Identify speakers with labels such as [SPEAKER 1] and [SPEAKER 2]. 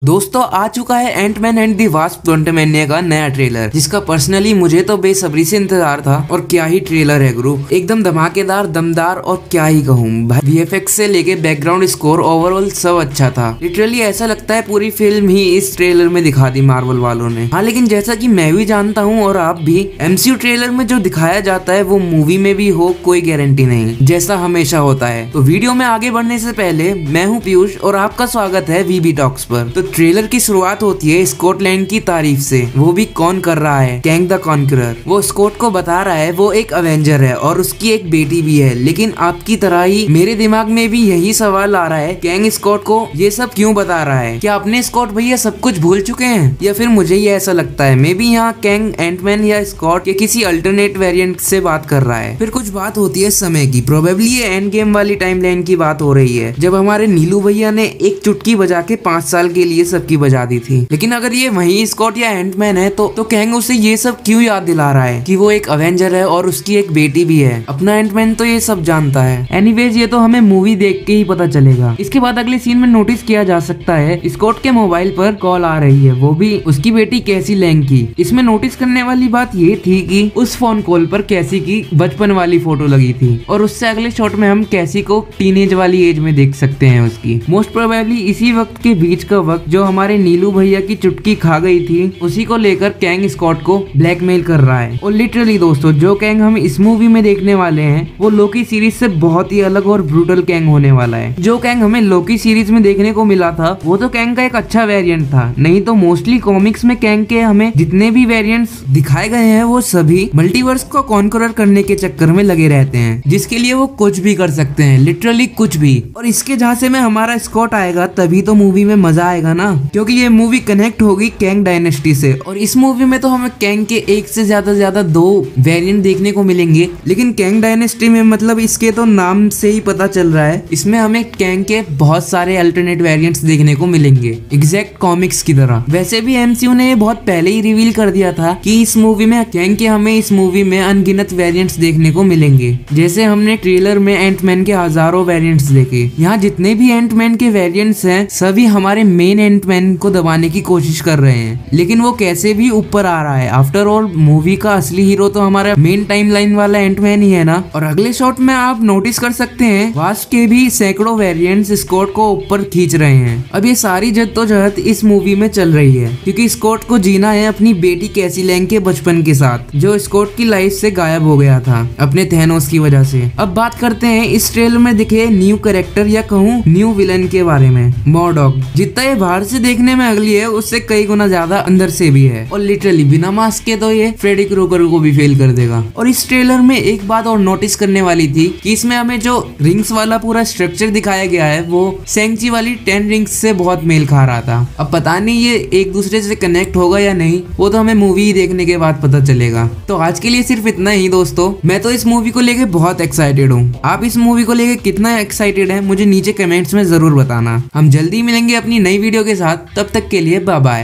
[SPEAKER 1] दोस्तों आ चुका है एंटमैन एंड दी वास्प क्वांटमैनिया का नया ट्रेलर, जिसका पर्सनली मुझे तो बेसब्री से इंतजार था। और क्या ही ट्रेलर है गुरु, एकदम धमाकेदार, दमदार और क्या ही कहूँ भाई। वीएफएक्स से लेके बैकग्राउंड स्कोर ओवरऑल सब अच्छा था। लिटरली ऐसा लगता है पूरी फिल्म ही इस ट्रेलर में दिखा दी मार्वल वालों ने। हाँ, लेकिन जैसा कि मैं भी जानता हूँ और आप भी, एमसीयू ट्रेलर में जो दिखाया जाता है वो मूवी में भी हो कोई गारंटी नहीं, जैसा हमेशा होता है। तो वीडियो में आगे बढ़ने से पहले मैं हूँ पीयूष और आपका स्वागत है वीबी टॉक्स पर। तो ट्रेलर की शुरुआत होती है स्कॉटलैंड की तारीफ से, वो भी कौन कर रहा है, कैंग द कॉन्करर। वो स्कॉट को बता रहा है वो एक अवेंजर है और उसकी एक बेटी भी है। लेकिन आपकी तरह ही मेरे दिमाग में भी यही सवाल आ रहा है, कैंग स्कॉट को ये सब क्यों बता रहा है? क्या अपने स्कॉट भैया सब कुछ भूल चुके हैं, या फिर मुझे ये ऐसा लगता है मे बी यहाँ कैंग एंटमैन या स्कॉट के किसी अल्टरनेट वेरिएंट से बात कर रहा है। फिर कुछ बात होती है समय की, प्रोबेबली ये एंड गेम वाली टाइमलाइन की बात हो रही है, जब हमारे नीलू भैया ने एक चुटकी बजा के 5 साल के लिए सबकी बजा दी थी। लेकिन अगर ये वही स्कॉट या एंटमैन है तो कैंग उसे ये सब क्यों याद दिला रहा है कि वो एक अवेंजर है और उसकी एक बेटी भी है? अपना एंटमैन तो ये सब जानता है। एनीवेज ये तो हमें मूवी देख के ही पता चलेगा। इसके बाद अगले सीन में नोटिस किया जा सकता है स्कॉट के मोबाइल पर कॉल आ रही है, वो भी उसकी बेटी कैसी लैंग की। इसमें नोटिस करने वाली बात ये थी कि उस फोन कॉल पर कैसी की बचपन वाली फोटो लगी थी और उससे अगले शॉट में हम कैसी को टीनेज वाली एज में देख सकते हैं उसकी। मोस्ट प्रोबेबली इसी वक्त के बीच का वक्त जो हमारे नीलू भैया की चुटकी खा गई थी, उसी को लेकर कैंग स्कॉट को ब्लैकमेल कर रहा है। और लिटरली दोस्तों, जो कैंग हम इस मूवी में देखने वाले हैं वो लोकी सीरीज से बहुत ही अलग और ब्रूटल कैंग होने वाला है। जो कैंग हमें लोकी सीरीज में देखने को मिला था वो तो कैंग का एक अच्छा वेरिएंट था, नहीं तो मोस्टली कॉमिक्स में कैंग के हमें जितने भी वेरिएंट्स दिखाए गए हैं वो सभी मल्टीवर्स को कॉन्करर करने के चक्कर में लगे रहते हैं, जिसके लिए वो कुछ भी कर सकते हैं, लिटरली कुछ भी। और इसके झांसे में हमारा स्कॉट आएगा तभी तो मूवी में मजा आएगा ना, क्योंकि ये मूवी कनेक्ट होगी कैंग डायनेस्टी से। और इस मूवी में तो हमें कैंग के एक से ज्यादा 2 वेरिएंट देखने को मिलेंगे। लेकिन कैंग डायनेस्टी में मतलब इसके तो नाम से ही पता चल रहा है, इसमें हमें कैंग के बहुत सारे अल्टरनेट वेरिएंट्स देखने को मिलेंगे, एग्जैक्ट कॉमिक्स की तरह। वैसे भी एमसीयू ने ये बहुत पहले ही रिवील कर दिया था कि इस मूवी में कैंग के हमें इस मूवी में अनगिनत वेरिएंट्स देखने को मिलेंगे। जैसे हमने ट्रेलर में एंटमैन के हजारों वेरिएंट्स देखे, यहाँ जितने भी एंटमैन के वेरिएंट्स हैं सभी हमारे मेन एंटमैन को दबाने की कोशिश कर रहे हैं। लेकिन वो कैसे भी ऊपर आ रहा है, आफ्टर ऑल मूवी का असली हीरो तो हमारा मेन टाइमलाइन वाला एंटमैन ही है ना। और अगले शॉट में आप नोटिस कर सकते हैं वास्प के भी सैकड़ों वेरिएंट्स स्कॉट को ऊपर खींच रहे हैं। अब ये सारी जद्दोजहद इस मूवी में चल रही है क्योंकि स्कॉट को जीना है अपनी बेटी कैसी लैंग के बचपन के साथ, जो स्कॉट की लाइफ से गायब हो गया था अपने थैनोस की वजह से। अब बात करते हैं इस ट्रेलर में दिखे न्यू कैरेक्टर या कहूँ न्यू विलन के बारे में। मॉर्डॉक जितना ये बाहर से देखने में अगली है, उससे कई गुना ज्यादा अंदर से भी है। और लिटरली बिना मास्क के तो ये फ्रेडी क्रूगर को भी फेल कर देगा। और इस ट्रेलर में एक बात और नोटिस करने वाली थी कि इसमें हमें जो रिंग्स वाला पूरा स्ट्रक्चर दिखाया गया है वो सेंची वाली 10 रिंग्स से बहुत मेल खा रहा था। अब पता नहीं ये एक दूसरे से कनेक्ट होगा या नहीं, वो तो हमें मूवी देखने के बाद पता चलेगा। तो आज के लिए सिर्फ इतना ही दोस्तों। मैं तो इस मूवी को लेके बहुत एक्साइटेड हूँ। आप इस मूवी को लेके कितना एक्साइटेड है मुझे नीचे कमेंट्स में जरूर बताना। हम जल्दी मिलेंगे अपनी नई वीडियो के साथ, तब तक के लिए बाय बाय।